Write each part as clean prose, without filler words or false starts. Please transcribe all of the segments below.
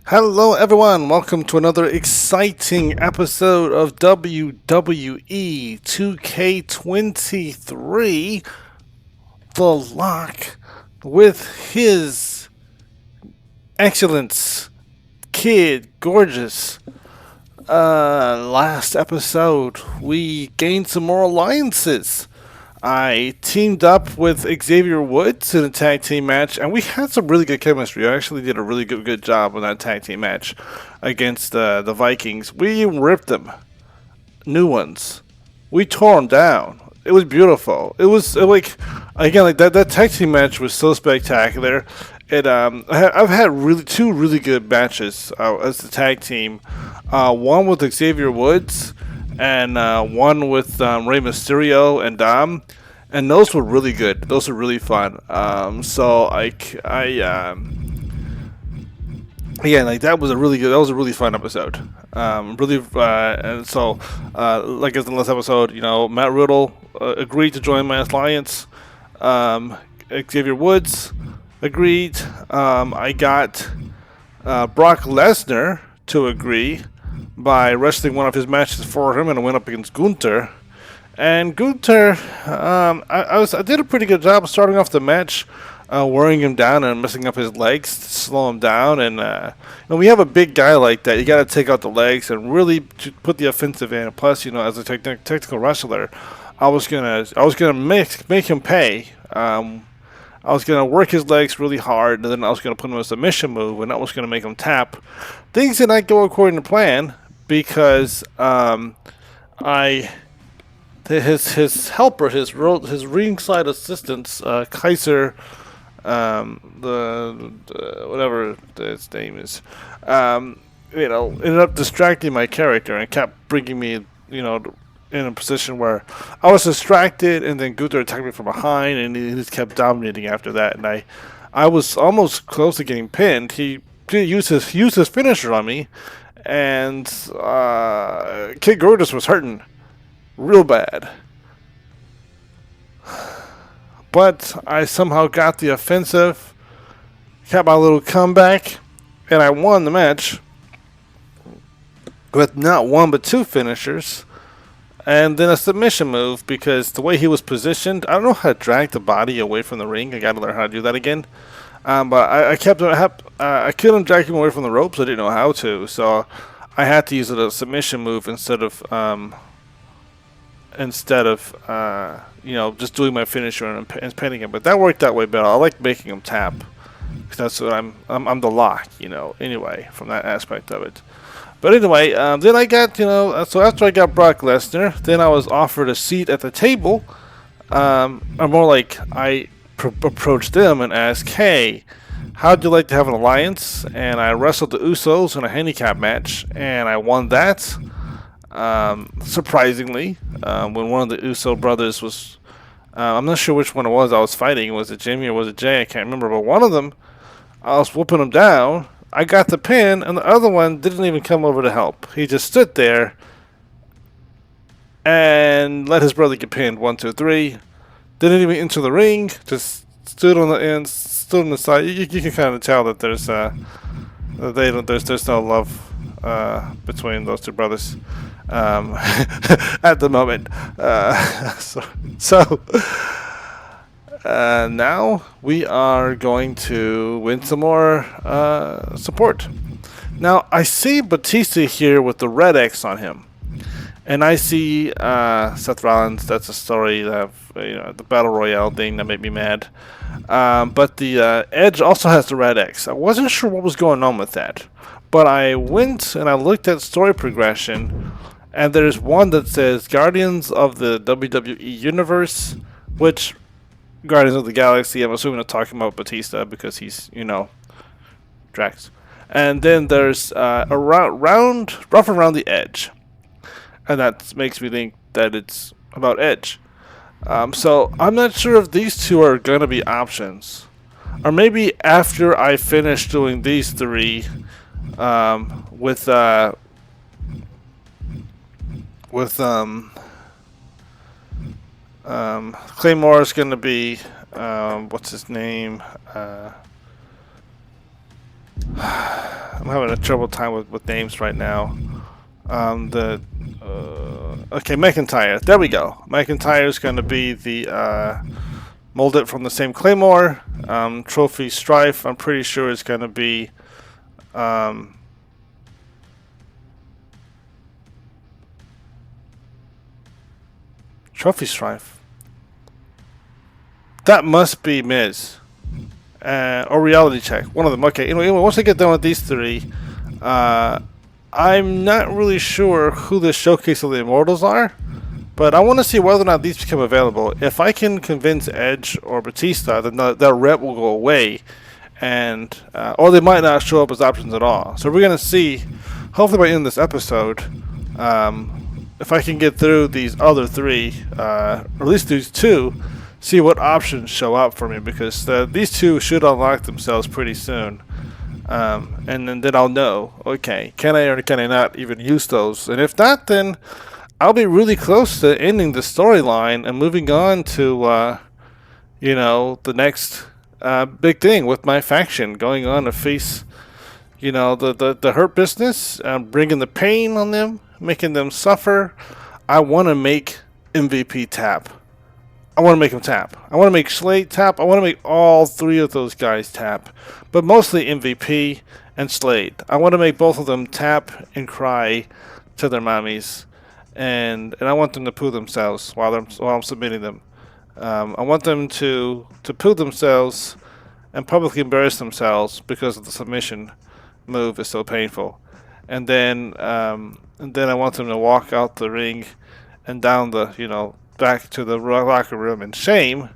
Hello, everyone. Welcome to another exciting episode of WWE 2K23. The Lock with his excellence, Kid Gorgeous. Last episode, we gained some more alliances. I teamed up with Xavier Woods in a tag team match, and we had some really good chemistry. I actually did a really good job on that tag team match against the Vikings. We ripped them, new ones. We tore them down. It was beautiful. It was like, again, like that tag team match was so spectacular. I've had two really good matches as the tag team. One with Xavier Woods and one with Rey Mysterio and Dom, and those were really good. Those were really fun. Again, like that was a really fun episode. Like as in the last episode, Matt Riddle agreed to join my alliance. Xavier Woods agreed. I got Brock Lesnar to agree by wrestling one of his matches for him, and I went up against Gunther. And Gunther, I did a pretty good job starting off the match, wearing him down and messing up his legs to slow him down. And when we have a big guy like that, you got to take out the legs and really put the offensive in. Plus, as a technical wrestler, I was gonna make him pay. I was going to work his legs really hard, and then I was going to put him in a submission move, and that was going to make him tap. Things did not go according to plan because his helper, his ringside assistant, Kaiser, whatever his name is, ended up distracting my character and kept bringing me, in a position where I was distracted, and then Gunther attacked me from behind, and he just kept dominating after that. And I was almost close to getting pinned. He used his finisher on me, and Kid Gorgeous was hurting real bad. But I somehow got the offensive, got my little comeback, and I won the match with not one but two finishers. And then a submission move, because the way he was positioned, I don't know how to drag the body away from the ring. I got to learn how to do that again. But I couldn't drag him away from the ropes. I didn't know how to, so I had to use a submission move instead of just doing my finisher and pinning him. But that worked out way better. I like making him tap, because that's what I'm the Lock. Anyway, from that aspect of it. But anyway, then I got, so after I got Brock Lesnar, then I was offered a seat at the table. Or more like, I approached them and asked, hey, how'd you like to have an alliance? And I wrestled the Usos in a handicap match, and I won that. Surprisingly, when one of the Uso brothers was, I'm not sure which one it was I was fighting. Was it Jimmy or was it Jay? I can't remember. But one of them, I was whooping him down. I got the pin, and the other one didn't even come over to help. He just stood there and let his brother get pinned. 1, 2, 3. Didn't even enter the ring. Just stood on the end, stood on the side. You can kind of tell that there's no love between those two brothers at the moment. Now we are going to win some more support. Now I see Batista here with the red X on him, and I see Seth Rollins. That's a story that the Battle Royale thing that made me mad. But the Edge also has the red X. I wasn't sure what was going on with that, but I went and I looked at story progression, and there's one that says Guardians of the WWE Universe, which Guardians of the Galaxy, I'm assuming they're talking about Batista because he's, Drax. And then there's rough around the edge. And that makes me think that it's about Edge. So I'm not sure if these two are going to be options. Or maybe after I finish doing these three with Claymore is going to be, what's his name? I'm having a trouble time with names right now. Okay, McIntyre. There we go. McIntyre is going to be the molded from the same Claymore. Trophy Strife, I'm pretty sure is going to be Trophy Strife. That must be Miz. Or Reality Check. One of them. Okay, anyway, once I get done with these three, I'm not really sure who the Showcase of the Immortals are, but I want to see whether or not these become available. If I can convince Edge or Batista, then that rep will go away, and or they might not show up as options at all. So we're going to see, hopefully by the end of this episode, if I can get through these other three, or at least these two, see what options show up for me, because these two should unlock themselves pretty soon. And then I'll know, okay, can I or can I not even use those? And if not, then I'll be really close to ending the storyline and moving on to, the next big thing with my faction, going on to face, the Hurt Business, bringing the pain on them, making them suffer. I want to make MVP tap. I want to make him tap. I want to make Slade tap. I want to make all three of those guys tap. But mostly MVP and Slade. I want to make both of them tap and cry to their mommies. And I want them to poo themselves while I'm submitting them. I want them to poo themselves and publicly embarrass themselves because of the submission move is so painful. And then I want them to walk out the ring and down the, back to the locker room in shame,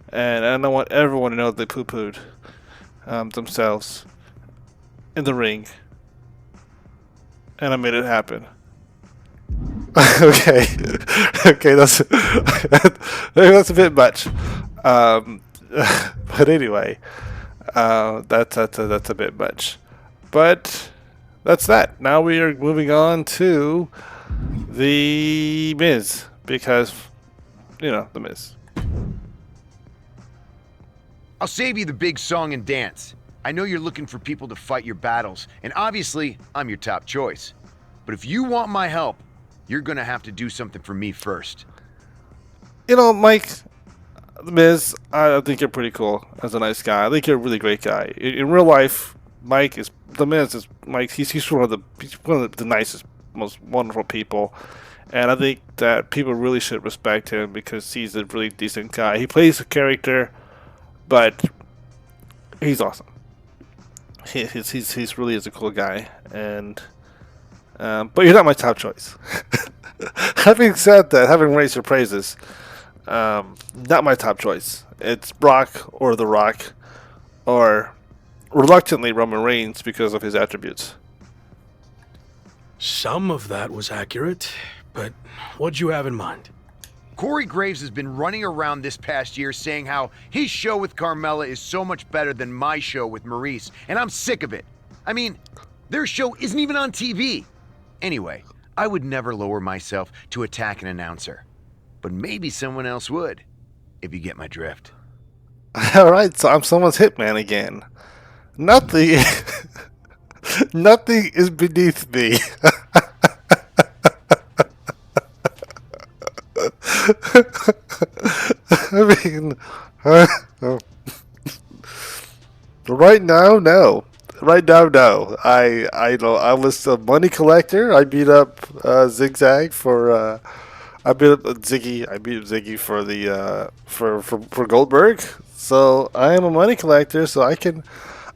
and I want everyone to know they poo-pooed themselves in the ring, and I made it happen. Okay, that's a bit much, but anyway, that's a bit much, but that's that. Now we are moving on to the Miz, because the Miz. I'll save you the big song and dance. I know you're looking for people to fight your battles, and obviously, I'm your top choice. But if you want my help, you're gonna have to do something for me first. Mike, the Miz, I think you're pretty cool as a nice guy. I think you're a really great guy. In real life, the Miz is Mike. He's one of the nicest, most wonderful people. And I think that people really should respect him because he's a really decent guy. He plays a character, but he's awesome. He's really is a cool guy. And but you're not my top choice. Having said that, having raised your praises, not my top choice. It's Brock or The Rock, or reluctantly Roman Reigns because of his attributes. Some of that was accurate. But what'd you have in mind? Corey Graves has been running around this past year saying how his show with Carmella is so much better than my show with Maurice, and I'm sick of it. I mean, their show isn't even on TV. Anyway, I would never lower myself to attack an announcer. But maybe someone else would, if you get my drift. Alright, so I'm someone's hitman again. Nothing is beneath me. I mean, right now, no. Right now, no. I was a money collector. I beat up Zigzag for. I beat up Ziggy. I beat up Ziggy for the for Goldberg. So I am a money collector. So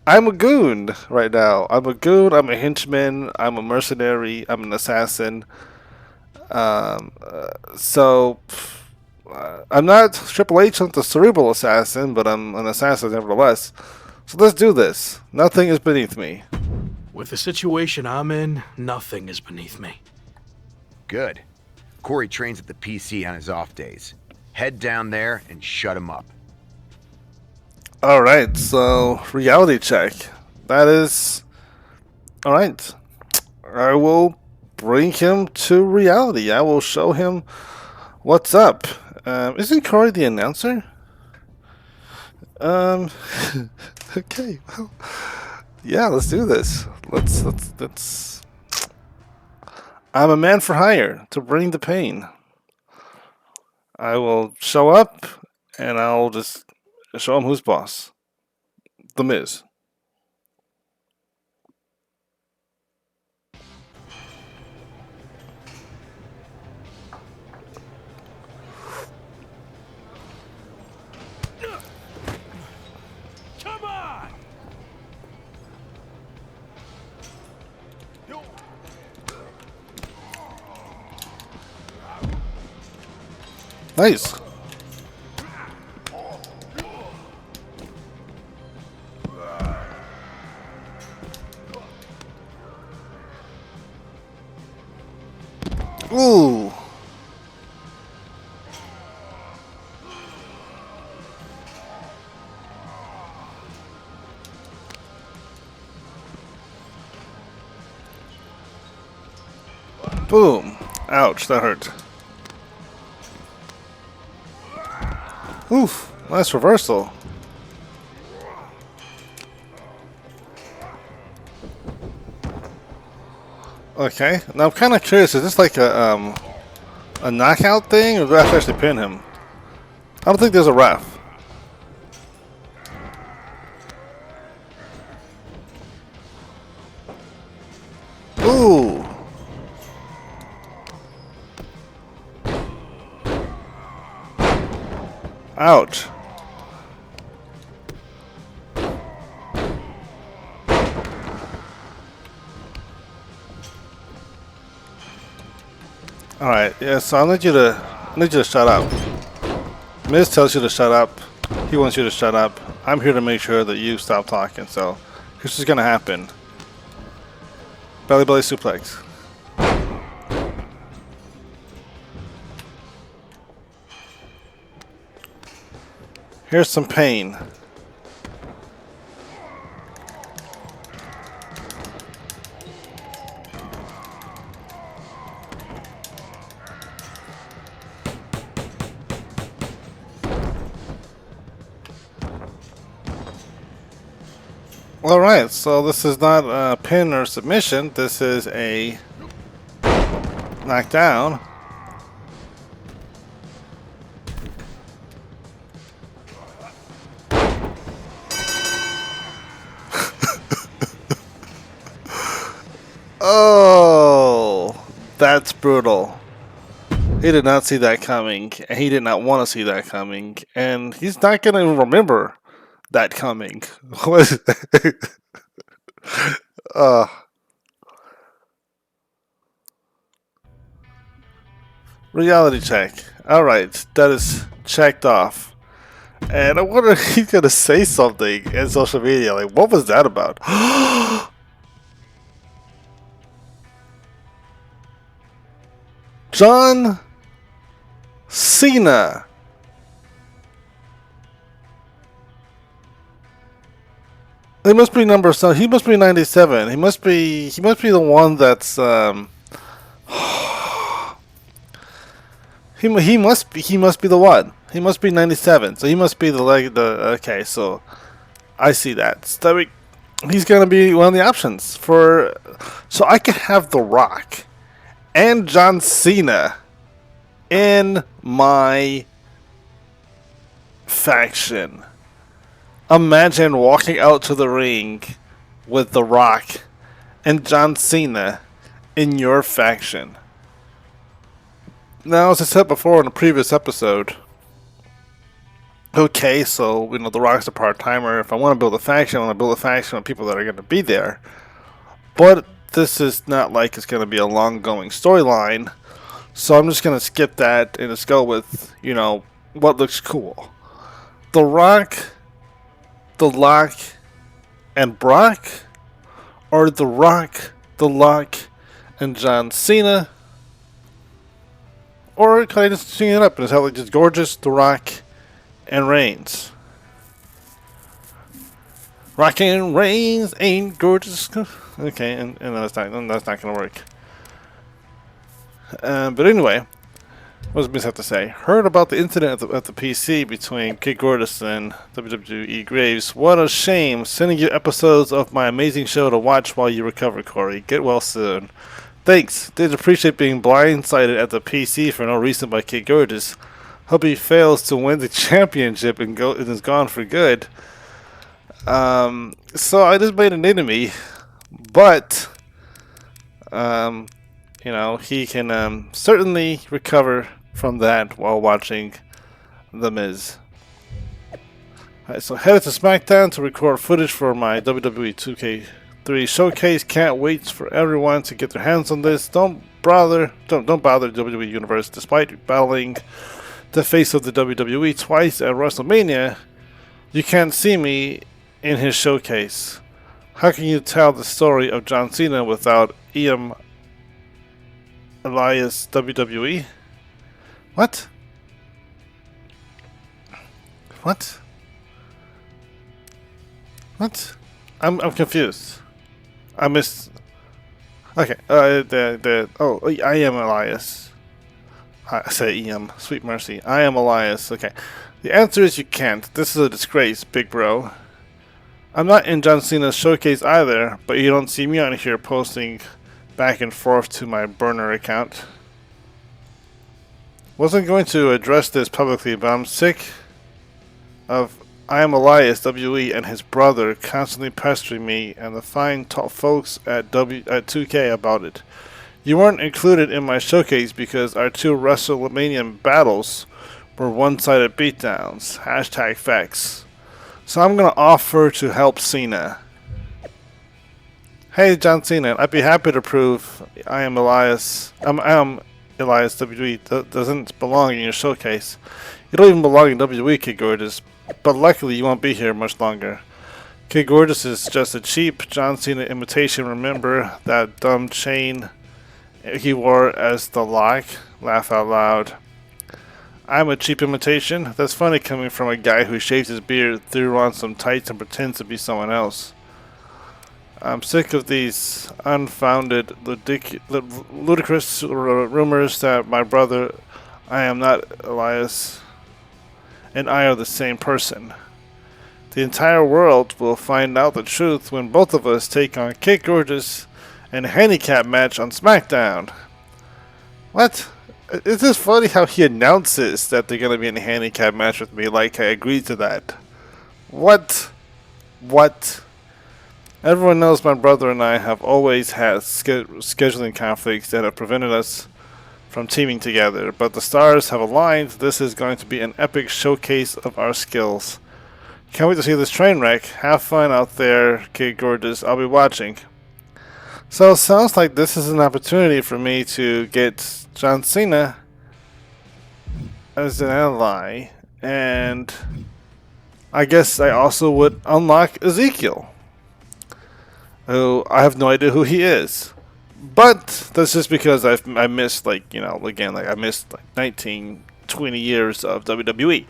I'm a goon right now. I'm a goon. I'm a henchman. I'm a mercenary. I'm an assassin. So I'm not Triple H, I'm the cerebral assassin, but I'm an assassin nevertheless. So let's do this. Nothing is beneath me. With the situation I'm in, nothing is beneath me. Good. Corey trains at the PC on his off days. Head down there and shut him up. Alright, so reality check. That is... Alright. I will bring him to reality. I will show him what's up. Isn't Corey the announcer? Okay, well, yeah, let's do this. Let's. I'm a man for hire to bring the pain. I will show up, and I'll just show him who's boss. The Miz. Come on! Nice. Ooh. Boom. Ouch, that hurt. Oof, nice reversal. Okay, now I'm kind of curious, is this like a knockout thing, or do I have to actually pin him? I don't think there's a ref. Ooh. Ouch. Alright, yeah, so I need you to shut up. Miz tells you to shut up. He wants you to shut up. I'm here to make sure that you stop talking, so here's what's gonna happen. Belly belly suplex. Here's some pain. Alright, so this is not a pin or submission. This is a knockdown. Oh, that's brutal. He did not see that coming, and he did not want to see that coming, and he's not going to remember that coming. Reality check. Alright, that is checked off. And I wonder if he's going to say something in social media. Like, what was that about? John Cena. He must be number so he must be 97. He must be the one that's he must be the one. He must be 97. So he must be the okay, so I see that. So he's going to be one of the options for so I could have The Rock and John Cena in my faction. Imagine walking out to the ring with The Rock and John Cena in your faction. Now, as I said before in a previous episode, okay, so, you know, The Rock's a part-timer. If I want to build a faction, I want to build a faction of people that are going to be there. But this is not like it's going to be a long-going storyline. So I'm just going to skip that and just go with, you know, what looks cool. The Rock, The Lock, and Brock, or The Rock, The Lock, and John Cena, or can I just sing it up and just have like just Gorgeous, The Rock, and Reigns? Rock and Reigns ain't gorgeous. Okay, and that's not gonna work. But anyway, What does Miz have to say? Heard about the incident at the PC between Kid Gorgeous and WWE Graves. What a shame. Sending you episodes of my amazing show to watch while you recover, Corey. Get well soon. Thanks. Did appreciate being blindsided at the PC for no reason by Kid Gorgeous. Hope he fails to win the championship and is gone for good. So I just made an enemy, but you know, he can certainly recover from that while watching The Miz. Alright, so headed to SmackDown to record footage for my WWE 2K3 showcase. Can't wait for everyone to get their hands on this. Don't bother WWE Universe. Despite battling the face of the WWE twice at WrestleMania, you can't see me in his showcase. How can you tell the story of John Cena without EM Elias WWE? What? What? What? I'm confused. I missed. Okay. I am Elias. I say EM. Sweet mercy. I am Elias. Okay. The answer is you can't. This is a disgrace, big bro. I'm not in John Cena's showcase either, but you don't see me on here posting back and forth to my burner account. Wasn't going to address this publicly, but I'm sick of I am Elias WE and his brother constantly pestering me and the fine top folks at 2K about it. You weren't included in my showcase because our two WrestleMania battles were one-sided beatdowns. Hashtag facts. So I'm gonna offer to help Cena. Hey John Cena, I'd be happy to prove I am Elias. I am Elias WWE. Doesn't belong in your showcase. You don't even belong in WWE, Kid Gorgeous. But luckily you won't be here much longer. Kid Gorgeous is just a cheap John Cena imitation. Remember that dumb chain he wore as the lock? Laugh out loud. I'm a cheap imitation? That's funny coming from a guy who shaves his beard, threw on some tights, and pretends to be someone else. I'm sick of these unfounded, ludicrous rumors that my brother, I am not Elias, and I are the same person. The entire world will find out the truth when both of us take on Kid Gorgeous in a handicap match on SmackDown. What? It's just funny how he announces that they're going to be in a handicap match with me like I agreed to that. What? What? Everyone knows my brother and I have always had scheduling conflicts that have prevented us from teaming together, but the stars have aligned. This is going to be an epic showcase of our skills. Can't wait to see this train wreck. Have fun out there, Kid Gorgeous. I'll be watching. So it sounds like this is an opportunity for me to get John Cena as an ally, and I guess I also would unlock Ezekiel, who I have no idea who he is. But that's just because I missed, like, you know, again, like I missed like 19, 20 years of WWE.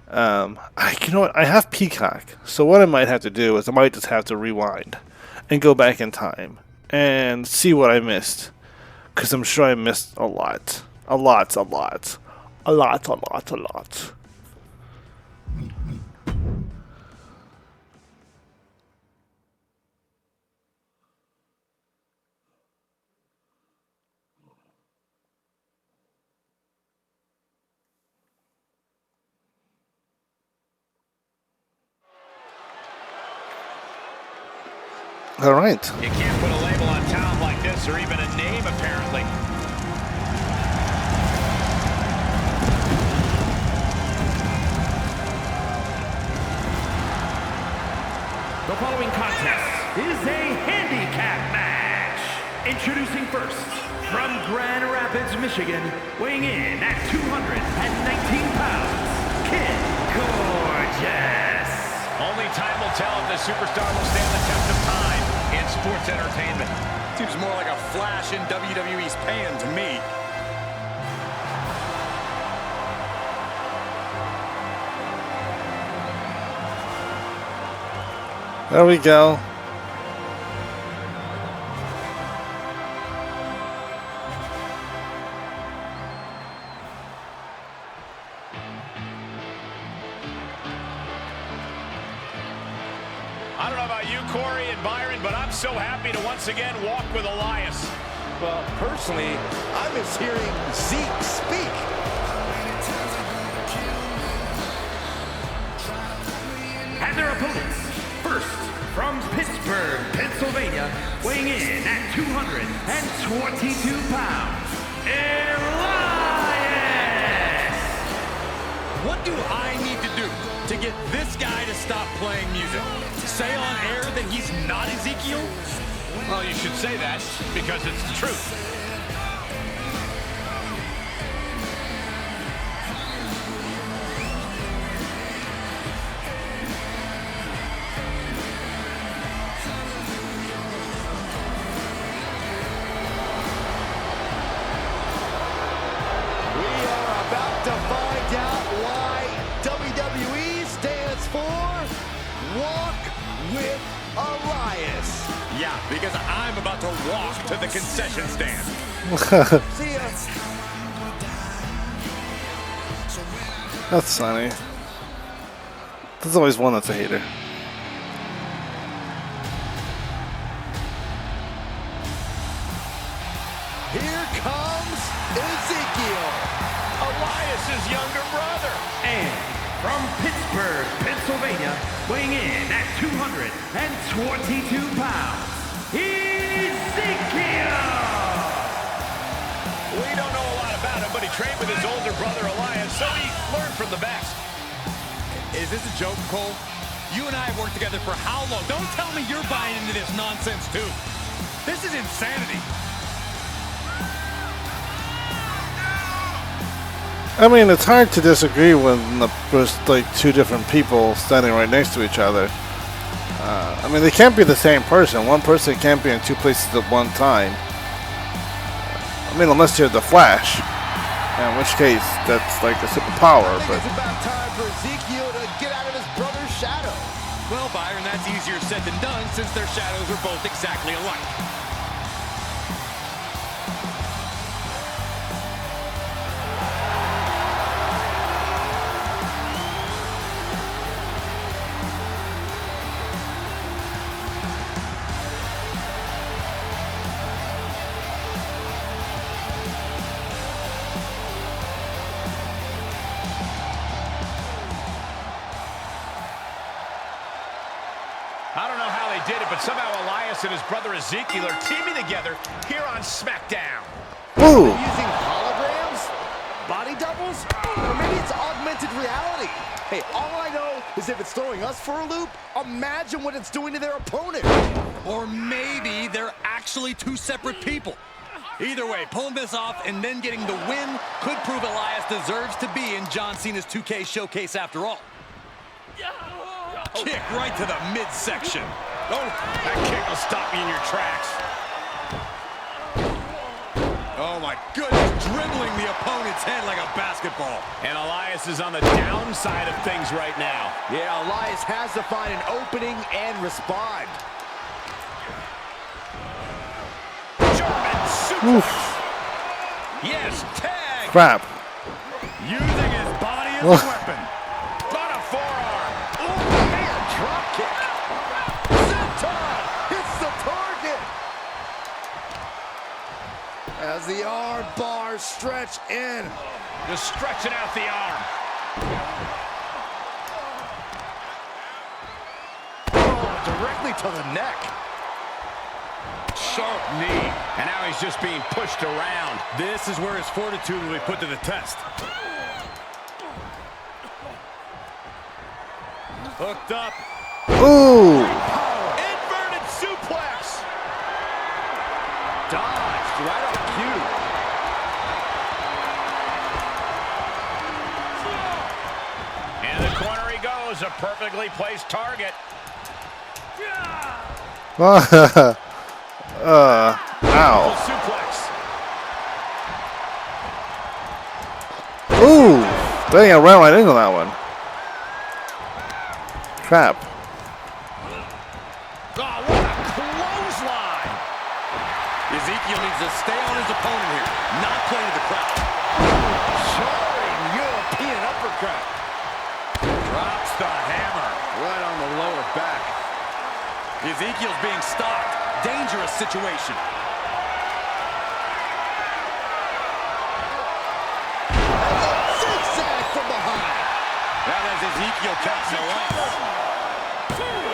You know what? I have Peacock, so what I might have to do is I might just have to rewind and go back in time and see what I missed, because I'm sure I missed a lot. A lot. All right. You can't put a label on talent like this, or even a name, apparently. The following contest is a handicap match. Introducing first, from Grand Rapids, Michigan, weighing in at 219 pounds, Kid Gorgeous. Only time will tell if the superstar will stand the test of time in sports entertainment. Seems more like a flash in WWE's pan to me. There we go. about you, Corey and Byron, but I'm so happy to once again walk with Elias. Well, personally, I miss hearing Zeke speak. And their opponents, first from Pittsburgh, Pennsylvania, weighing in at 222 pounds, Elias! What do I need to do to get this guy to stop playing music? Say on air that he's not Ezekiel? Well, you should say that because it's the truth. We are about to find out why WWE stands for Walk with Elias. Yeah, because I'm about to walk to the concession stand. See ya. That's funny. There's always one that's a hater. Here comes Ezekiel. Elias's younger brother. And from Pittsburgh, Pennsylvania, weighing in at 222 pounds, Ezekiel! We don't know a lot about him, but he trained with his older brother Elias, so he learned from the best. Is this a joke, Cole? You and I have worked together for how long? Don't tell me you're buying into this nonsense, too. This is insanity. I mean, it's hard to disagree when there's like two different people standing right next to each other. I mean, they can't be the same person. One person can't be in two places at one time. I mean, unless you're the Flash, in which case that's like a superpower. I think But it's about time for Ezekiel to get out of his brother's shadow. Well, Byron, that's easier said than done since their shadows are both exactly alike. I don't know how they did it, but somehow Elias and his brother Ezekiel are teaming together here on SmackDown. ooh, Using holograms? Body doubles? Or maybe it's augmented reality. Hey, all I know is if it's throwing us for a loop, imagine what it's doing to their opponent. Or maybe they're actually two separate people. Either way, pulling this off and then getting the win could prove Elias deserves to be in John Cena's 2K showcase after all. Kick right to the midsection. Oh, that kick will stop you in your tracks. Oh my goodness, dribbling the opponent's head like a basketball. And Elias is on the downside of things right now. Yeah, Elias has to find an opening and respond. German suplex. Yes, tag. crap. Using his body as a weapon. On a forearm. Oh, man, drop kick. Senton hits the target. As the arm bars stretch in. Just stretching out the arm. Oh, directly to the neck. Sharp knee. And now he's just being pushed around. This is where his fortitude will be put to the test. Hooked up. Ooh, Inverted suplex. Dodged right on cue. In the corner he goes. A perfectly placed target. ow. Suplex. Ooh, dang, I ran right into that one. Crap. Oh, what a clothesline. Ezekiel needs to stay on his opponent here, not play to the crowd. Jarring European uppercut. Drops the hammer. Right on the lower back. Ezekiel's being stopped. Dangerous situation. Zigzag from behind. That has Ezekiel counting the line.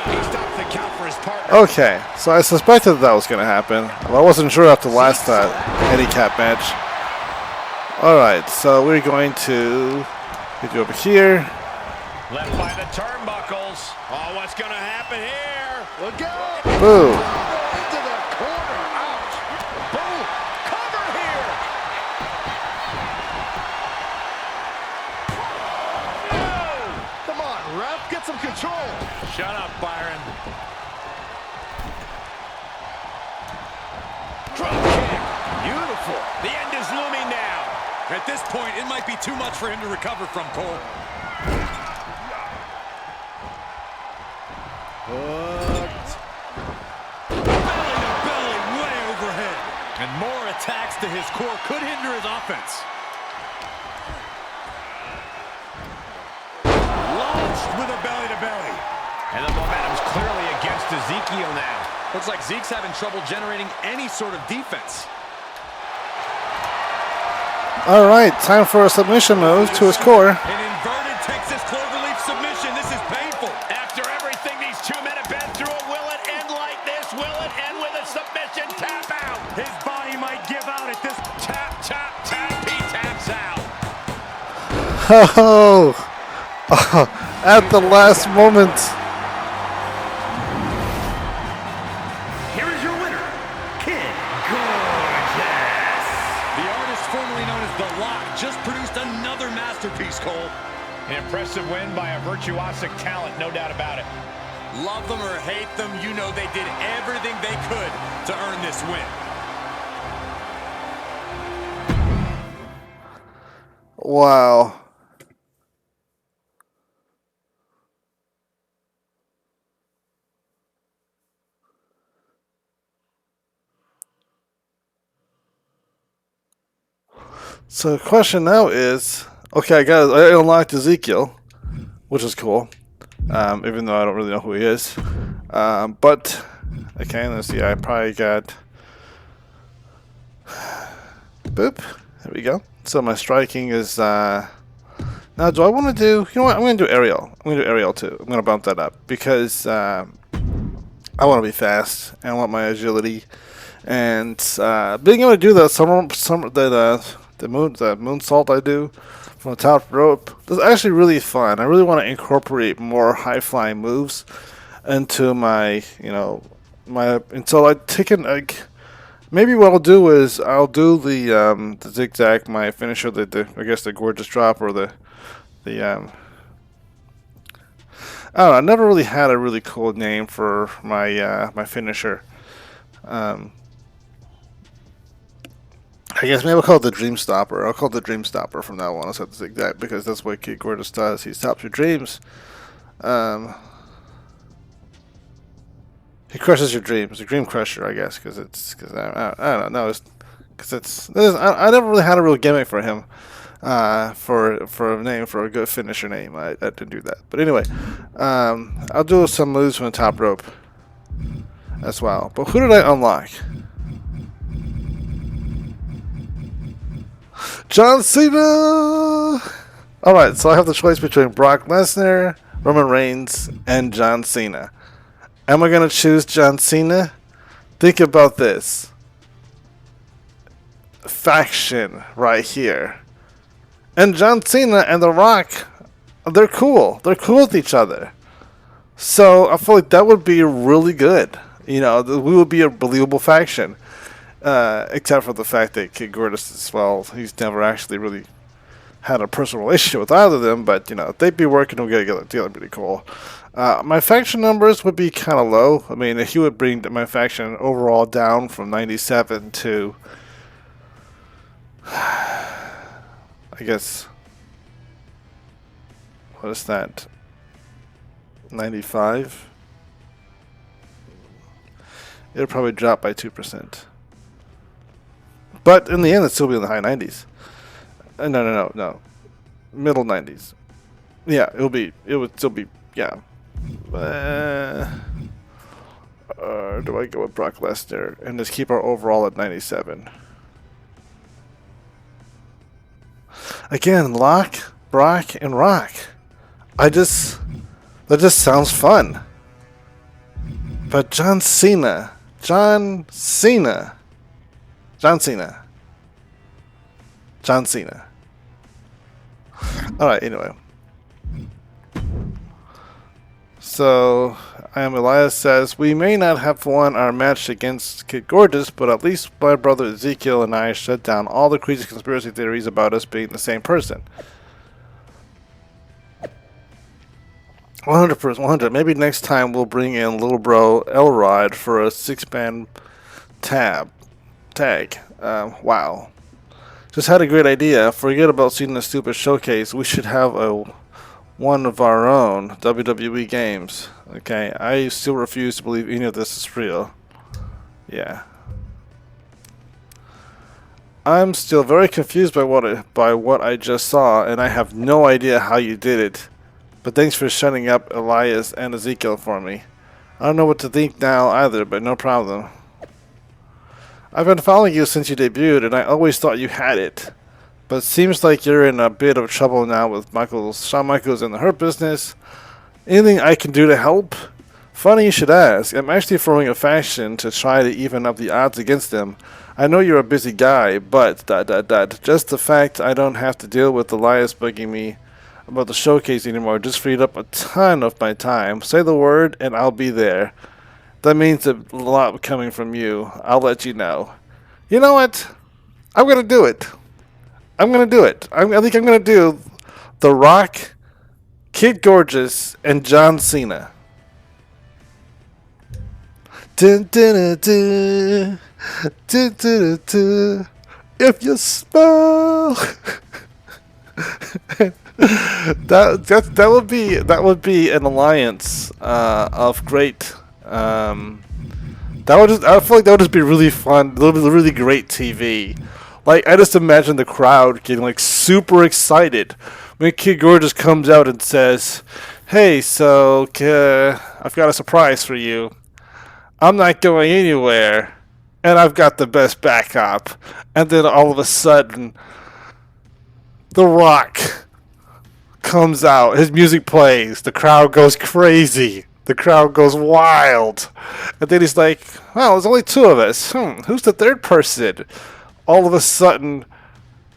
He stops the count for his partner. Okay, so I suspected that was going to happen. Well, I wasn't sure after the last handicap match. Alright, so we're going to get you over here. Left by the turnbuckles. Oh, what's going to happen here? Look out. Boom. Into the corner. Ouch. Boom. Cover here. Oh. Come on, ref. Get some control. Shut up, Byron. Drop kick. Beautiful. The end is looming now. At this point, it might be too much for him to recover from, Cole. Hooked. Belly to belly, way overhead. And more attacks to his core could hinder his offense. Launched with a belly to belly. And the momentum's clearly against Ezekiel now. Looks like Zeke's having trouble generating any sort of defense. Alright, time for a submission move to his core. An inverted Texas cloverleaf submission. This is painful. After everything these two men have been through, will it end like this? Will it end with a submission tap out? His body might give out at this. Tap, tap, tap. He taps out. Oh, at the last moment. Here is your winner, Kid Gorgeous. The artist formerly known as The Lock just produced another masterpiece, Cole. An impressive win by a virtuosic talent, no doubt about it. Love them or hate them, you know they did everything they could to earn this win. Wow. So the question now is, okay, I unlocked Ezekiel, which is cool, even though I don't really know who he is. But okay, let's see. I probably got boop. There we go. So my striking is now. Do I want to do? You know what? I'm going to do aerial. I'm going to do aerial too. I'm going to bump that up because I want to be fast and I want my agility and being able to do that. The moonsault I do from the top rope is actually really fun. I really want to incorporate more high flying moves into my, until I take an egg. Maybe what I'll do is I'll do the zigzag, my finisher, I guess the gorgeous drop or the I don't know. I never really had a really cool name for my my finisher. I guess maybe I'll call it the Dream Stopper. I'll call it the Dream Stopper from now on. I'll set the zigzag because that's what Kid Gorgeous does. He stops your dreams. He crushes your dreams. A dream crusher, I guess, because I don't know. I never really had a real gimmick for him. For a name, for a good finisher name. I didn't do that. But anyway, I'll do some moves from the top rope as well. But who did I unlock? John Cena! Alright, so I have the choice between Brock Lesnar, Roman Reigns, and John Cena. Am I going to choose John Cena? Think about this. Faction right here. And John Cena and The Rock, they're cool. They're cool with each other. So I feel like that would be really good. We would be a believable faction. Except for the fact that Kid Gorgeous as well, he's never actually really had a personal relationship with either of them, but they'd be working together pretty cool. My faction numbers would be kind of low. I mean, he would bring my faction overall down from 97 to I guess, what is that? 95? It'll probably drop by 2%. But in the end, it'll still be in the high 90s. No. Middle 90s. Yeah, it would still be, yeah. Or do I go with Brock Lesnar and just keep our overall at 97? Again, Lock, Brock, and Rock. That just sounds fun. But John Cena. Alright, anyway. So, I am Elias says, we may not have won our match against Kid Gorgeous, but at least my brother Ezekiel and I shut down all the crazy conspiracy theories about us being the same person. 100%, 100. Maybe next time we'll bring in little bro Elrod for a 6-man tag. Wow. Just had a great idea. Forget about seeing the stupid showcase. We should have one of our own WWE games. Okay, I still refuse to believe any of this is real. Yeah. I'm still very confused by what I just saw, and I have no idea how you did it. But thanks for shutting up Elias and Ezekiel for me. I don't know what to think now either, but no problem. I've been following you since you debuted, and I always thought you had it. But it seems like you're in a bit of trouble now with Shawn Michaels and the Hurt Business. Anything I can do to help? Funny you should ask. I'm actually throwing a faction to try to even up the odds against them. I know you're a busy guy, but just the fact I don't have to deal with Elias bugging me about the showcase anymore just freed up a ton of my time. Say the word and I'll be there. That means a lot coming from you. I'll let you know. You know what? I'm gonna do it. I think I'm gonna do The Rock, Kid Gorgeous, and John Cena. Dun, dun, dun, dun, dun, dun, dun. If you smile. that would be an alliance of great. I feel like that would just be really fun, really great TV. Like, I just imagine the crowd getting like super excited when Kid Gorgeous comes out and says, "Hey, so I've got a surprise for you. I'm not going anywhere, and I've got the best backup." And then all of a sudden, The Rock comes out, his music plays, the crowd goes crazy, the crowd goes wild, and then he's like, "Well, there's only two of us. Who's the third person?" All of a sudden,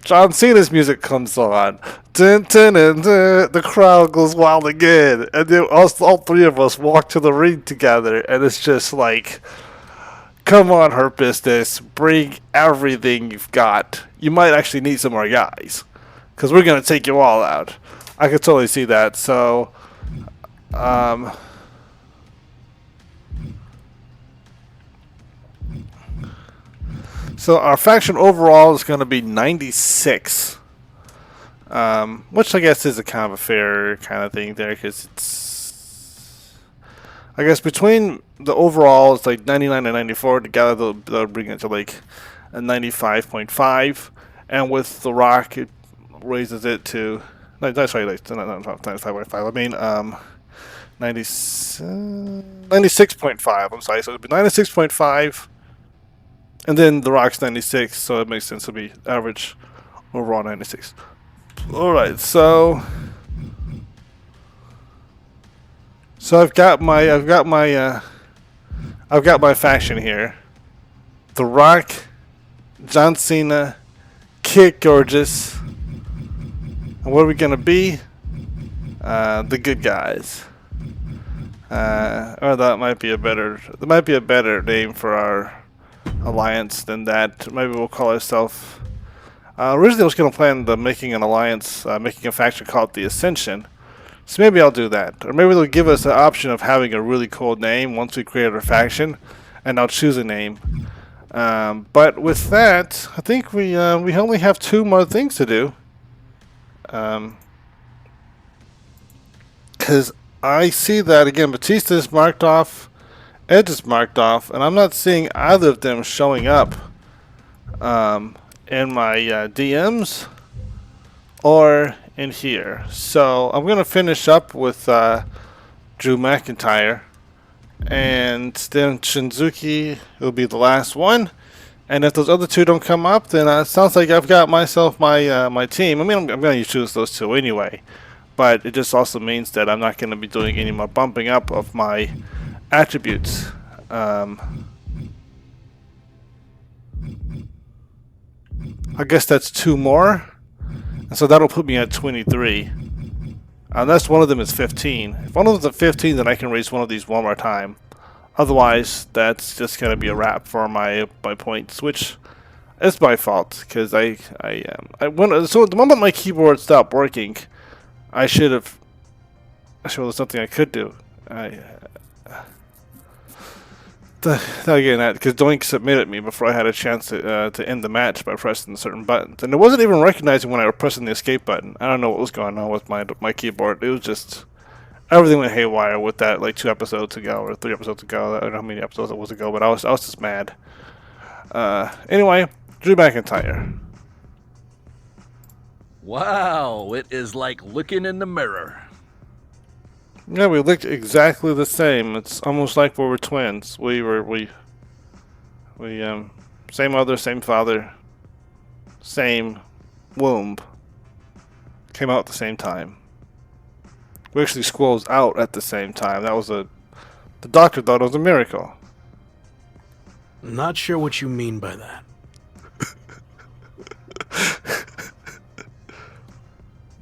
John Cena's music comes on. Dun, dun, dun, dun. The crowd goes wild again, and then all three of us walk to the ring together, and it's just like, come on, Hurt Business, bring everything you've got. You might actually need some more guys, because we're going to take you all out. I could totally see that. So, so our faction overall is going to be 96. Which I guess is a kind of a fair kind of thing there, because it's, I guess between the overall, it's like 99 and 94 together, they'll bring it to like a 95.5, and with The Rock, it raises it to, sorry, like, not 95.5, I mean, 96.5, I'm sorry, so it'll be 96.5, and then The Rock's 96, so it makes sense to be average overall 96. Alright, so I've got my faction here. The Rock, John Cena, Kid Gorgeous, and what are we gonna be? The good guys. Or that might be a better name for our alliance than that. Maybe we'll call ourselves. Originally, I was going to plan making an alliance, making a faction called the Ascension. So maybe I'll do that. Or maybe they'll give us the option of having a really cool name once we create our faction, and I'll choose a name. But with that, I think we only have 2 more things to do. Because I see that, again, Batista is marked off, Edge is marked off, and I'm not seeing either of them showing up in my DMs or in here. So I'm going to finish up with Drew McIntyre, and then Shinzuki will be the last one. And if those other two don't come up, then it sounds like I've got myself my team. I mean, I'm going to choose those two anyway. But it just also means that I'm not going to be doing any more bumping up of my attributes. I guess that's 2 more. And so that'll put me at 23. Unless one of them is 15. If one of them is 15, then I can raise one of these one more time. Otherwise, that's just going to be a wrap for my points, which is my fault. Because so the moment my keyboard stopped working, I should have. There's something I could do. Again, that because Doink submitted me before I had a chance to end the match by pressing certain buttons, and it wasn't even recognizing when I was pressing the escape button. I don't know what was going on with my keyboard. It was just everything went haywire with that, like 2 episodes ago or 3 episodes ago. I don't know how many episodes it was ago, but I was just mad. Anyway, Drew McIntyre. Wow, it is like looking in the mirror. Yeah, we looked exactly the same. It's almost like we were twins. We same mother, same father, same womb. Came out at the same time. We actually squirrels out at the same time. That was the doctor thought it was a miracle. Not sure what you mean by that.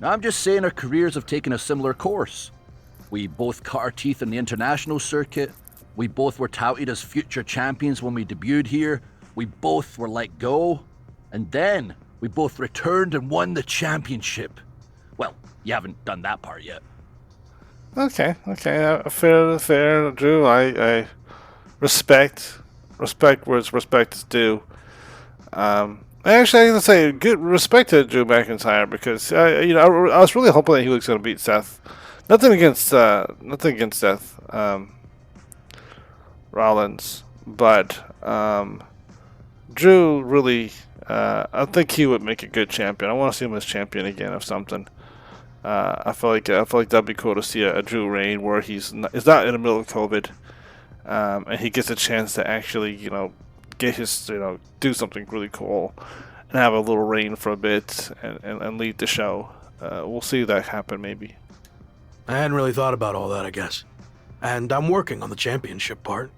I'm just saying our careers have taken a similar course. We both cut our teeth in the international circuit. We both were touted as future champions when we debuted here. We both were let go. And then we both returned and won the championship. Well, you haven't done that part yet. Okay, fair, Drew. I respect where respect is due. Actually, I have to say, good respect to Drew McIntyre because I was really hoping that he was going to beat Seth. Nothing against Seth Rollins, but Drew really, I think he would make a good champion. I want to see him as champion again of something. I feel like that'd be cool to see a Drew reign where he's not in the middle of COVID, and he gets a chance to actually get his do something really cool and have a little reign for a bit and lead the show. We'll see that happen maybe. I hadn't really thought about all that, I guess. And I'm working on the championship part.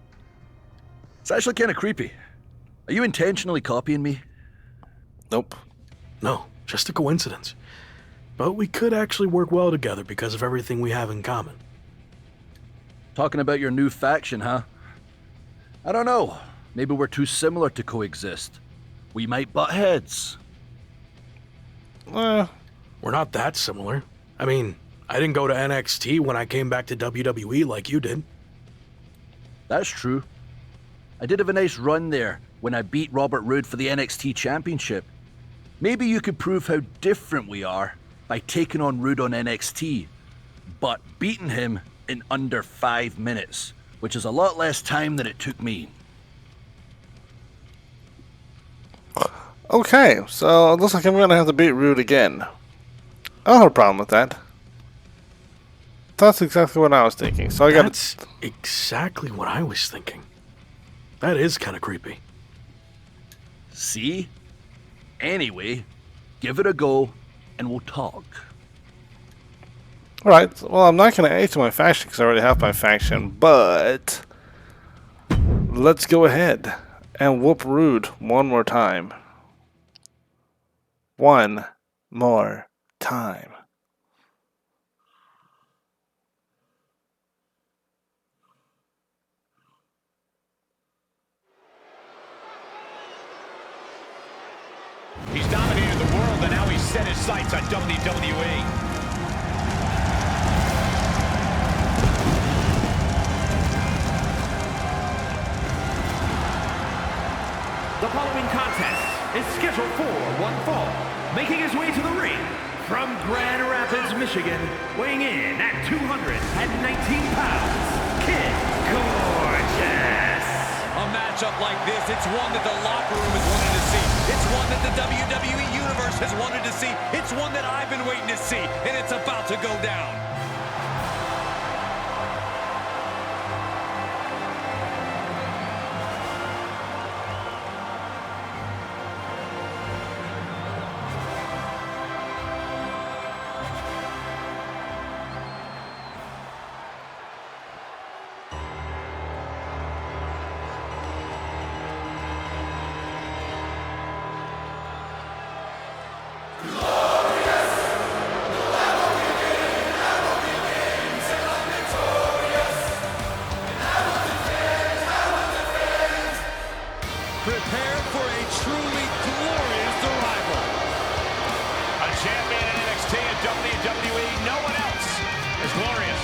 It's actually kind of creepy. Are you intentionally copying me? Nope. No, just a coincidence. But we could actually work well together because of everything we have in common. Talking about your new faction, huh? I don't know. Maybe we're too similar to coexist. We might butt heads. We're not that similar. I mean, I didn't go to NXT when I came back to WWE like you did. That's true. I did have a nice run there when I beat Robert Roode for the NXT Championship. Maybe you could prove how different we are by taking on Roode on NXT, but beating him in under 5 minutes, which is a lot less time than it took me. Okay, so it looks like I'm going to have to beat Roode again. I don't have a problem with that. That's exactly what I was thinking. So That's exactly what I was thinking. That is kind of creepy. See? Anyway, give it a go, and we'll talk. Alright, well, I'm not going to add to my faction because I already have my faction, but let's go ahead and whoop Roode one more time. One more time. He's dominated the world, and now he's set his sights on WWE. The following contest is scheduled for one fall. Making his way to the ring from Grand Rapids, Michigan, weighing in at 219 pounds, Kid Gorgeous. A matchup like this, it's one that the locker room has wanted to see. It's one that the WWE Universe has wanted to see. It's one that I've been waiting to see, and it's about to go down. Prepare for a truly glorious arrival. A champion in NXT and WWE. No one else is glorious.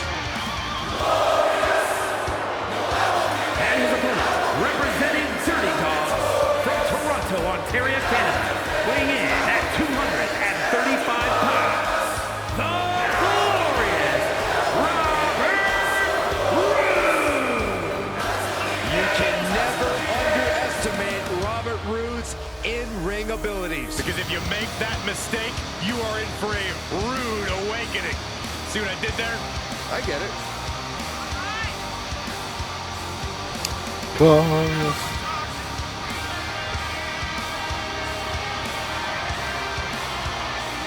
And his opponent, representing Dirty Dogs from Toronto, Ontario, Canada, weighing in at 235 pounds, the glorious Robert Roode. You can never underestimate Robert Roode's in-ring abilities. Because if you make that mistake, you are in for a rude awakening. See what I did there? I get it. Glorious.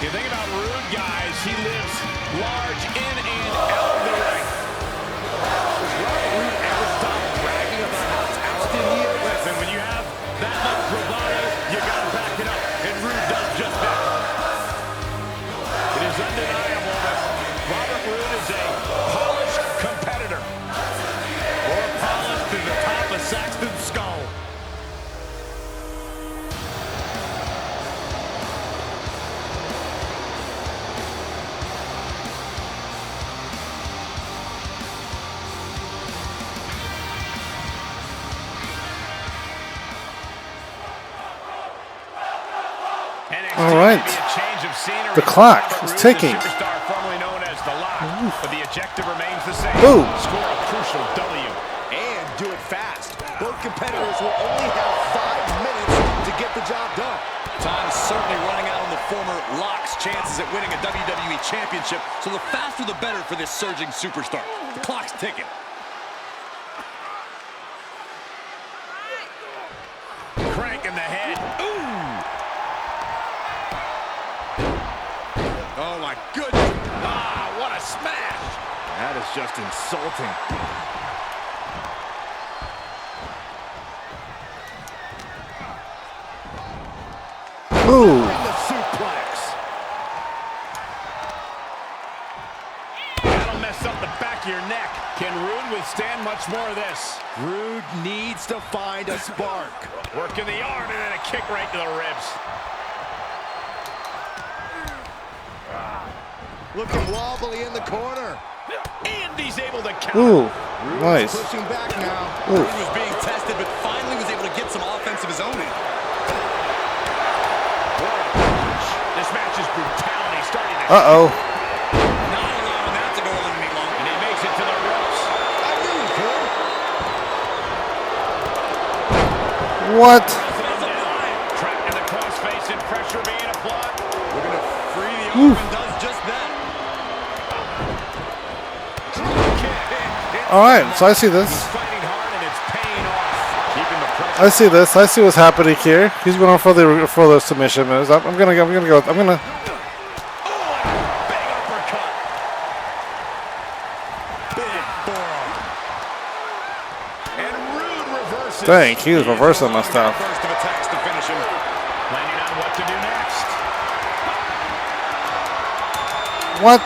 You think about Rude, guys, he lives large in and out of the ring. Does Robert Roode ever stop bragging about how talented he is? Listen, when you have that much bravado, you gotta back it up, and Rude does just that. It is undeniable that Robert Roode is a polished competitor. More polished than the top of Saxton's skull. All right. The clock is ticking. Superstar formerly known as the Lock, but the objective remains the same. Boom. Score a crucial W. And do it fast. Both competitors will only have 5 minutes to get the job done. Time's certainly running out on the former Lock's chances at winning a WWE Championship, so the faster the better for this surging superstar. The clock's ticking. Crank in the head. Ooh! Oh my goodness! Ah, what a smash! That is just insulting. Ooh. The suplex. That'll mess up the back of your neck. Can Rude withstand much more of this? Roode needs to find a spark. Working the arm and then a kick right to the ribs. Looking wobbly in the corner. And he's able to counter. Ooh. Roode's Nice. pushing back now. Ooh. He was being tested, but finally was able to get some offense of his own in. This match's brutality starting to Uh-oh. Not allowing that to go on any longer. and he makes it to the ropes. I knew he could. What? Trapped in the crossface and pressure being applied. Looking to free the arm and does just that. All right, so I see this. Fighting hard and it's paying off. Keeping the pressure. I see this. I see what's happening here. He's going for the submission moves. I'm gonna go. Big uppercut. Big forearm. And Rude reverses. Dang, he was reversing my stuff. Burst of attacks to finish him. Planning on what to do next. What?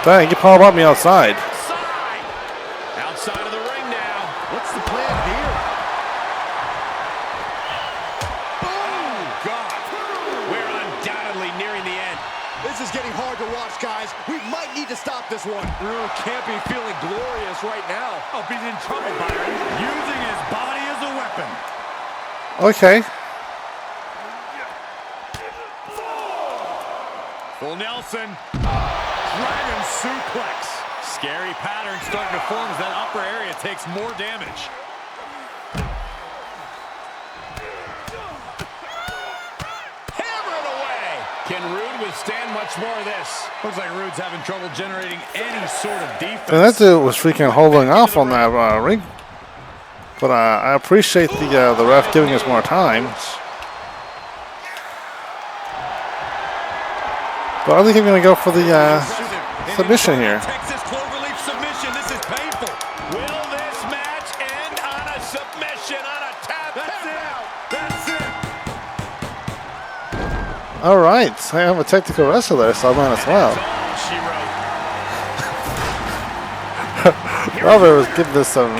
Dang, you power brought me outside. Outside. Outside of the ring now. What's the plan here? Oh, God. We're undoubtedly nearing the end. This is getting hard to watch, guys. We might need to stop this one. Roode can't be feeling glorious right now. Oh, he's in trouble, Byron. Using his body as a weapon. Okay. Full Nelson. Dragon suplex. Scary pattern starting to form as that upper area takes more damage. Hammer it away. Can Rude withstand much more of this? Looks like Rude's having trouble generating any sort of defense. And that dude was freaking holding off on that ring. But I appreciate the ref giving us more time. But I think I'm going to go for the submission here. Texas cloverleaf submission. This is painful. Will this match end on a submission, on a tap out? That's it. All right, I have a technical wrestler, so I might as well. She wrote. Robert was giving this some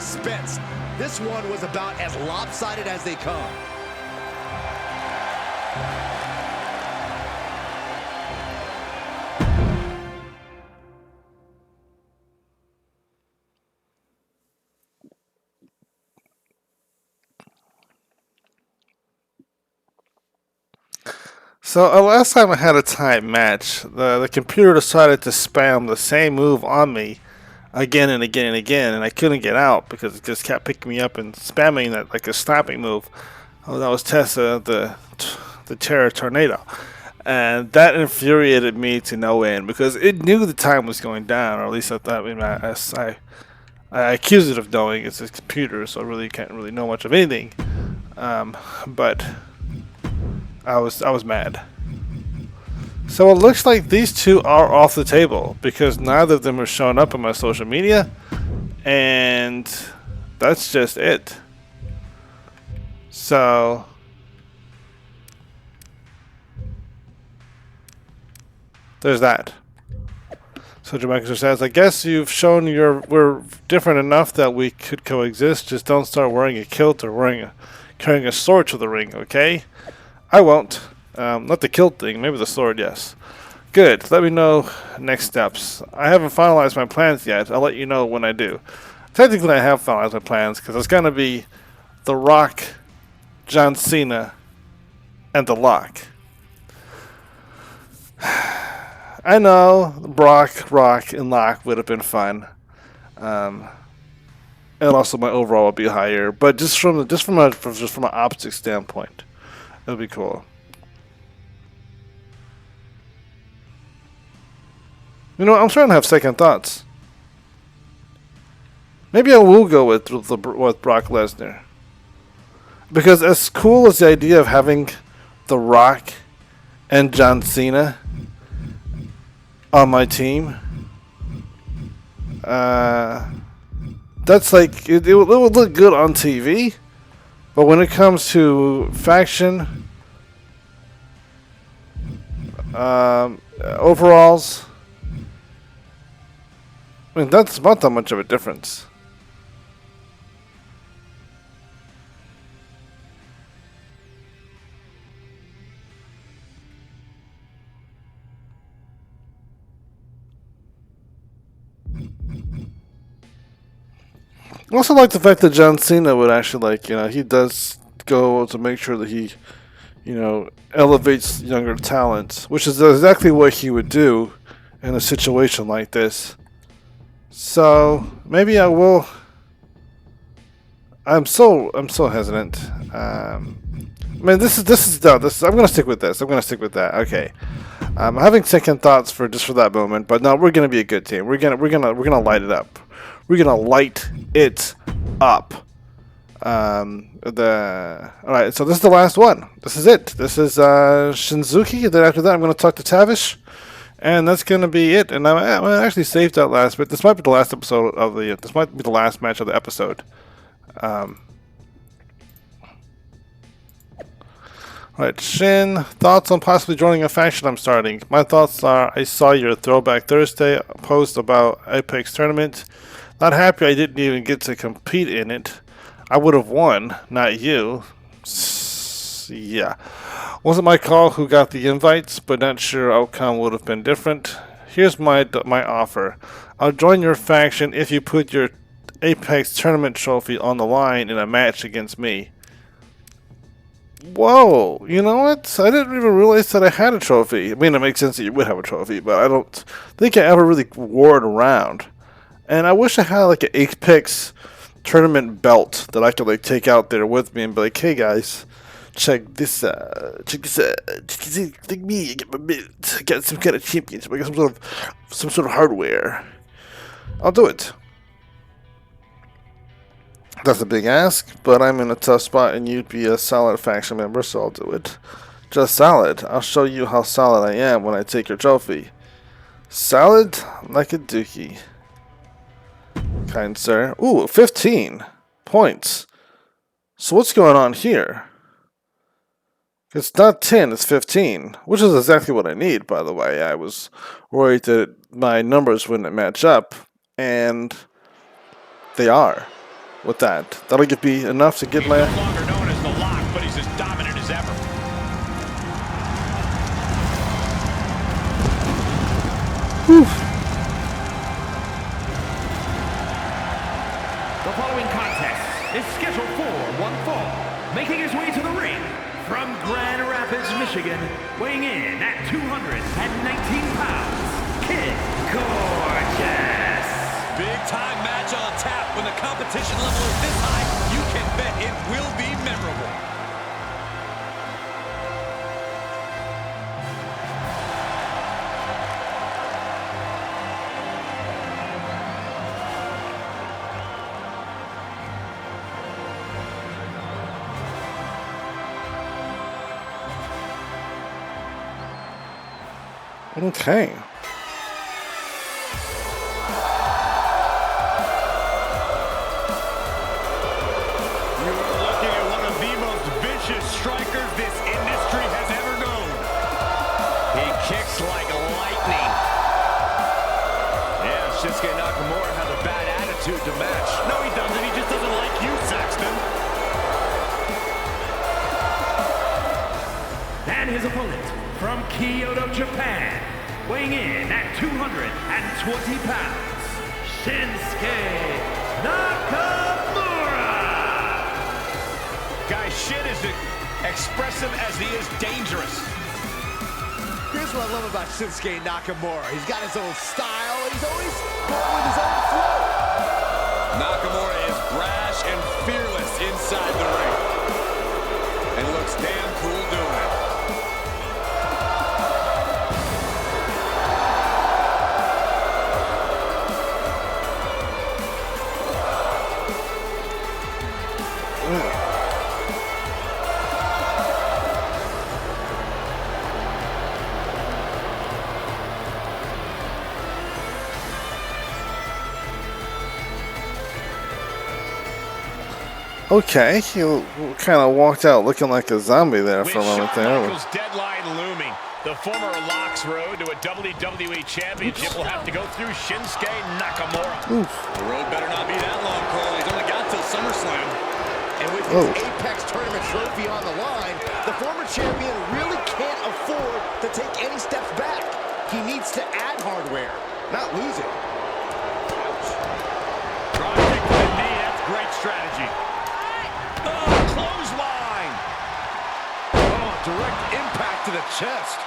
suspense. This one was about as lopsided as they come. So last time I had a tight match, the computer decided to spam the same move on me again and again and again, and I couldn't get out because it just kept picking me up and spamming that like a snapping move. Oh, that was Tessa, the Terror Tornado, and that infuriated me to no end because it knew the time was going down, or at least I thought. I mean, I accuse it of knowing. It's a computer, so I really can't really know much of anything. But I was mad. So it looks like these two are off the table because neither of them are showing up on my social media, and that's just it. So there's that. So Drew McIntyre says, I guess you've shown we're different enough that we could coexist. Just don't start wearing a kilt or carrying a sword to the ring, okay? I won't. Not the kilt thing, maybe the sword, yes. Good, let me know next steps. I haven't finalized my plans yet. I'll let you know when I do. Technically, I have finalized my plans because it's going to be The Rock, John Cena, and The Lock. I know Brock, Rock, and Lock would have been fun. And also my overall would be higher. But just from an optics standpoint, it would be cool. You know, I'm starting to have second thoughts. Maybe I will go with Brock Lesnar. Because as cool as the idea of having The Rock and John Cena on my team, that's like, it would look good on TV. But when it comes to faction, overalls, I mean, that's not that much of a difference. I also like the fact that John Cena would actually, he does go to make sure that he, elevates younger talent, which is exactly what he would do in a situation like this. So maybe I will. I'm so hesitant. Man, this is done. I'm gonna stick with this. I'm gonna stick with that. Okay. I'm having second thoughts for that moment, but no, we're gonna be a good team. We're gonna light it up. We're gonna light it up. All right. So this is the last one. This is it. This is Shinzuki. And then after that, I'm gonna talk to Tavish. And that's going to be it. And I actually saved that last bit. This might be the last episode of this might be the last match of the episode. Alright, Shin, thoughts on possibly joining a faction I'm starting? My thoughts are, I saw your Throwback Thursday post about Apex Tournament. Not happy I didn't even get to compete in it. I would have won, not you. Yeah. Wasn't my call who got the invites, but not sure outcome would have been different. Here's my offer. I'll join your faction if you put your Apex Tournament trophy on the line in a match against me. Whoa, you know what? I didn't even realize that I had a trophy. I mean, it makes sense that you would have a trophy, but I don't think I ever really wore it around. And I wish I had like an Apex Tournament belt that I could take out there with me and be like, hey guys, check this out. Like me, I get my belt. I got some kind of championship. I got some sort of hardware. I'll do it. That's a big ask, but I'm in a tough spot and you'd be a solid faction member, so I'll do it. Just solid. I'll show you how solid I am when I take your trophy. Solid like a dookie. Kind sir. Ooh, 15 points. So what's going on here? It's not 10, it's 15, which is exactly what I need, by the way. I was worried that my numbers wouldn't match up, and they are. with that. That'll be enough to get He's my. no longer known as the Lock, but he's as dominant as ever. The following contest is scheduled for one fall. Making his way to the ring from Grand Rapids, Michigan, weighing in at 219 pounds, Kid Gorgeous. Big time match on tap. When the competition level is this high, you can bet it will be memorable. Okay. Strikers this industry has ever known. He kicks like lightning. Yeah, Shinsuke Nakamura has a bad attitude to match. No, he doesn't. He just doesn't like you, Saxton. And his opponent from Kyoto, Japan, weighing in at 220 pounds, Shinsuke Nakamura. Guys, shit is expressive as he is dangerous. Here's what I love about Shinsuke Nakamura. He's got his own style, and he's always going with his own flow. Nakamura is brash and fearless inside the ring. And looks damn cool doing it. Okay, he kind of walked out looking like a zombie there for a moment there. Michaels' deadline looming. The former Lock's road to a WWE Championship will have to go through Shinsuke Nakamura. Oof. The road better not be that long, Cole. He's only got till SummerSlam. And with his Apex Tournament trophy on the line, the former champion really can't afford to take any steps back. He needs to add hardware, not lose it. Ouch. Trying to kick to the knee. That's great strategy. Oh, clothesline. Oh, direct impact to the chest.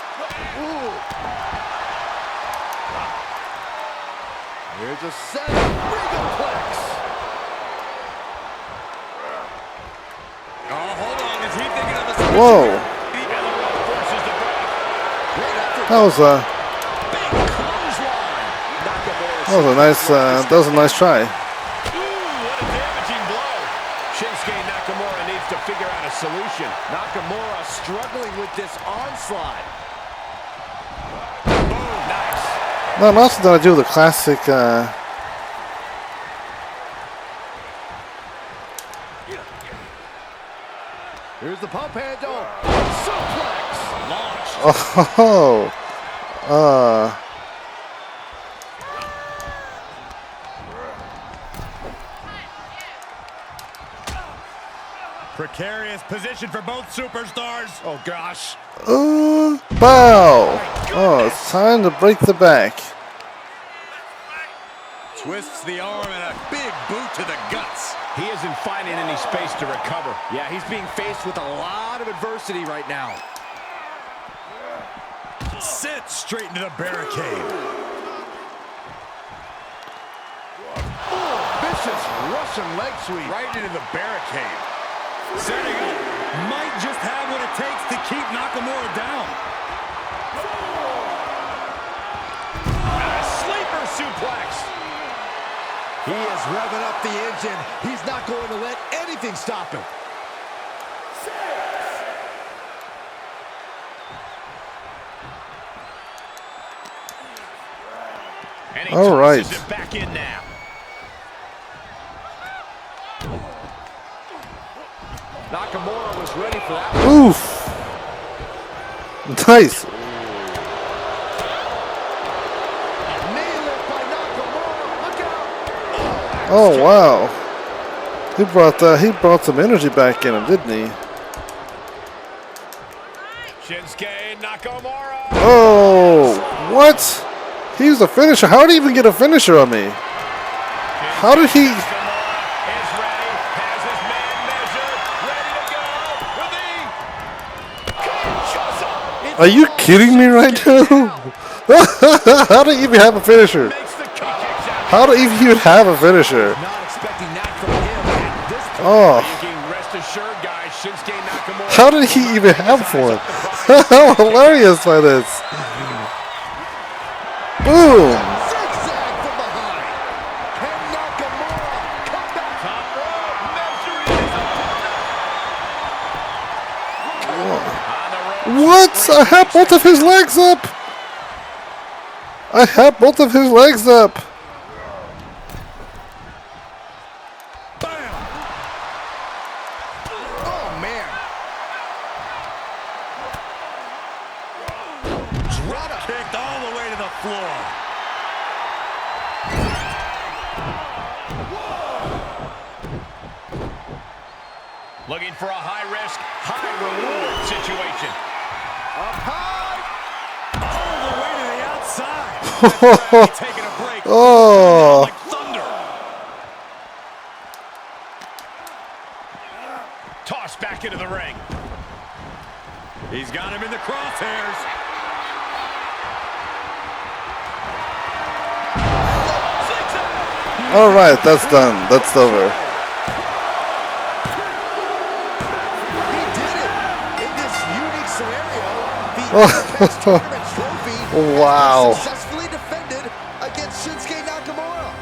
Ooh. Here's a set of Regaplex. Oh, hold on. Is he thinking of a... Whoa. The other one forces the break. That was a Big clothesline. that was a nice try. Ooh, what a damaging blow. Shinsuke Nakamura needs to figure out a solution. Nakamura struggling with this onslaught. Boom, nice. No, I'm also gonna do the classic. Here's the pump handle. Suplex. Launched. Oh, Precarious position for both superstars. Oh, gosh. bow. Oh, it's time to break the back. Twists the arm and a big boot to the guts. He isn't finding any space to recover. Yeah, he's being faced with a lot of adversity right now. Sits straight into the barricade. Vicious Russian leg sweep. Right into the barricade. Setting up. Might just have what it takes to keep Nakamura down. A sleeper suplex. He is revving up the engine. He's not going to let anything stop him. And he All right. tosses it back in now. Nakamura was ready for that. Oof. Nice. Nail it by Nakamura. Look out. Oh wow. He brought some energy back in him, didn't he? Shinsuke Nakamura. Oh, what? He's a finisher. How did he even get a finisher on me? How did he? Is ready, has his man measured, ready to go. Are you kidding me right now? How do you even have a finisher? How do you even have a finisher? Not expecting that from him at this point. Oh, Rest assured, guys, Shinsuke Nakamura. how did he even have one? How hilarious by this. Boom. Zigzag from behind. Can Nakamura come back? Top rope, measuring his opponent. On the rope. What? I have both of his legs up. I have both of his legs up. Oh, man. Drop kicked all the way to the floor. Looking for a high-risk, high-reward situation. Up high. All the way to the outside. Referee taking a break. Oh. Like thunder. Tossed back into the ring. He's got him in the crosshairs. All right, that's done. That's over. He did it. In this unique scenario, the Intercontinental Tournament trophy Wow. was successfully defended against Shinsuke Nakamura.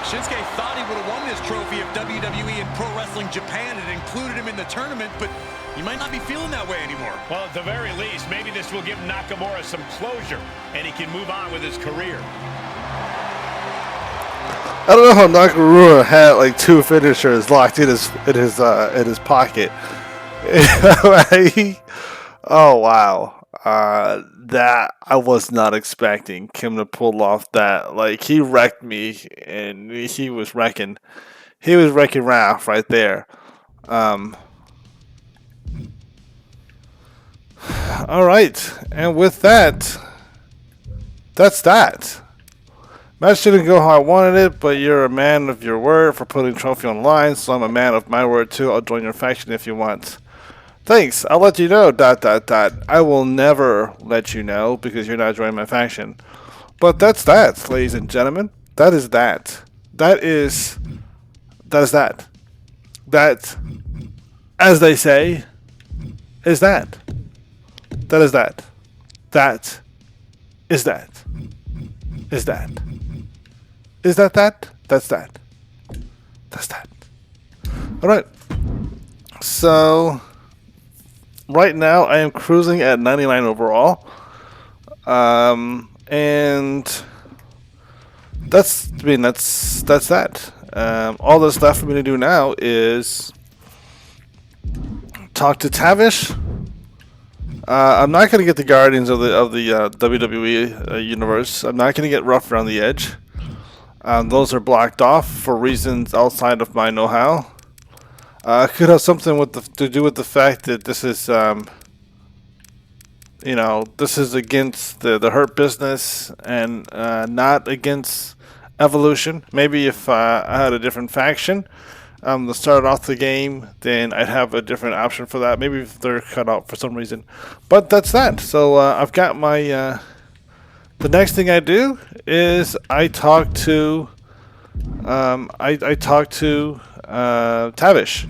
Shinsuke thought he would have won this trophy if WWE and Pro Wrestling Japan had included him in the tournament, but he might not be feeling that way anymore. Well, at the very least, maybe this will give Nakamura some closure, and he can move on with his career. I don't know how Nakamura had like two finishers locked in his pocket. Oh wow, that I was not expecting him to pull off that. Like he wrecked me, and he was wrecking Ralph right there. All right, and with that, that's that. Match didn't go how I wanted it, but you're a man of your word for putting trophy online, so I'm a man of my word too. I'll join your faction if you want. Thanks, I'll let you know, ... I will never let you know because you're not joining my faction. But that's that, ladies and gentlemen. That is that. That is that. That, as they say, is that. That is that. That is that. Is that. Is that that? That's that. That's that. Alright. So, right now I am cruising at 99 overall. And that's that. All that's left for me to do now is talk to Tavish. I'm not going to get the Guardians of the WWE universe. I'm not going to get Rough Around the Edge. Those are blocked off for reasons outside of my know-how. Could have something to do with the fact that this is, this is against the Hurt Business and not against Evolution. Maybe if I had a different faction to start off the game, then I'd have a different option for that. Maybe if they're cut out for some reason. But that's that. So I've got my... the next thing I do is I talk to... I talk to Tavish.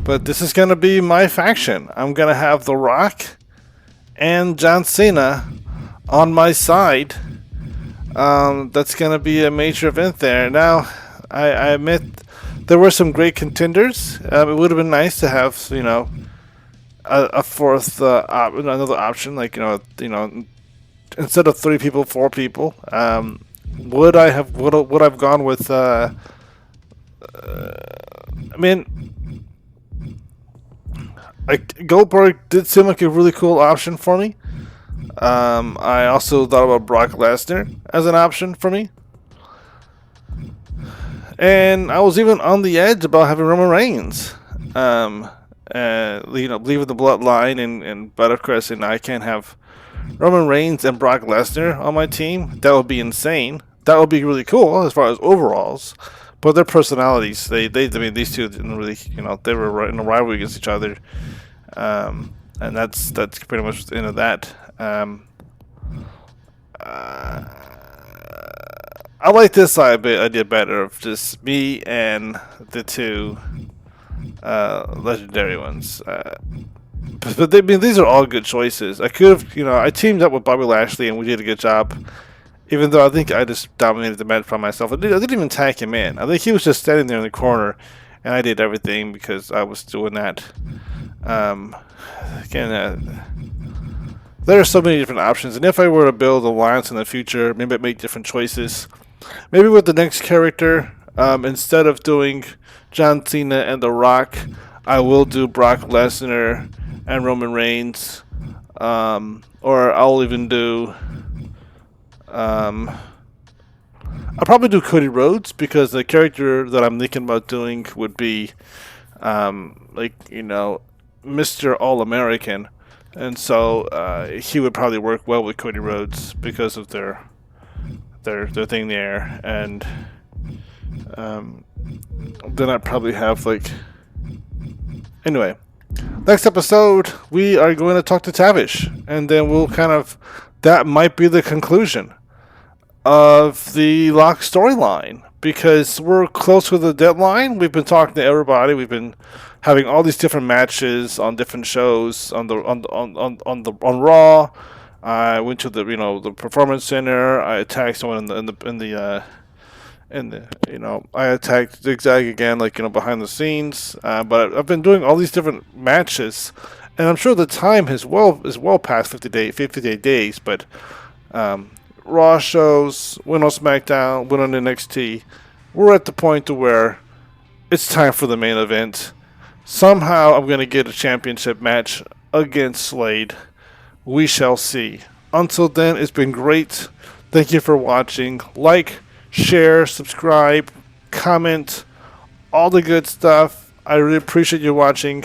But this is going to be my faction. I'm going to have The Rock and John Cena on my side. That's going to be a major event there. Now, I admit there were some great contenders. It would have been nice to have, a fourth, another option, like, instead of 3 people, 4 people. Would I've gone with, Goldberg did seem like a really cool option for me. I also thought about Brock Lesnar as an option for me. And I was even on the edge about having Roman Reigns. Leaving the bloodline, but of course, I can't have Roman Reigns and Brock Lesnar on my team. That would be insane. That would be really cool as far as overalls. But their personalities, I mean, these two didn't really, they were in a rivalry against each other. And that's pretty much the end of that. I like this idea better of just me and the two legendary ones. But these are all good choices. I could have, I teamed up with Bobby Lashley and we did a good job. Even though I think I just dominated the match by myself. I didn't even tag him in. I think he was just standing there in the corner, and I did everything because I was doing that. There are so many different options, and if I were to build alliance in the future, maybe I'd make different choices. Maybe with the next character, instead of doing John Cena and The Rock, I will do Brock Lesnar and Roman Reigns, or I'll even do. I'll probably do Cody Rhodes because the character that I'm thinking about doing would be, Mr. All-American, and so he would probably work well with Cody Rhodes because of their thing there, and then I'd probably have anyway. Next episode, we are going to talk to Tavish, and then that might be the conclusion of the Lock storyline, because we're close to the deadline. We've been talking to everybody. We've been having all these different matches on different shows on Raw. I went to the Performance Center. I attacked someone I attacked Zigzag again, behind the scenes. But I've been doing all these different matches, and I'm sure the time is well past 50 days. But Raw shows, win on SmackDown, win on NXT. We're at the point to where it's time for the main event. Somehow I'm going to get a championship match against Slade. We shall see. Until then, it's been great. Thank you for watching. Like, share, subscribe, comment, all the good stuff. I really appreciate you watching.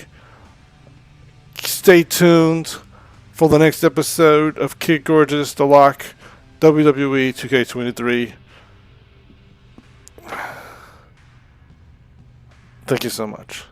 Stay tuned for the next episode of Kid Gorgeous, The Lock, WWE 2K23. Thank you so much.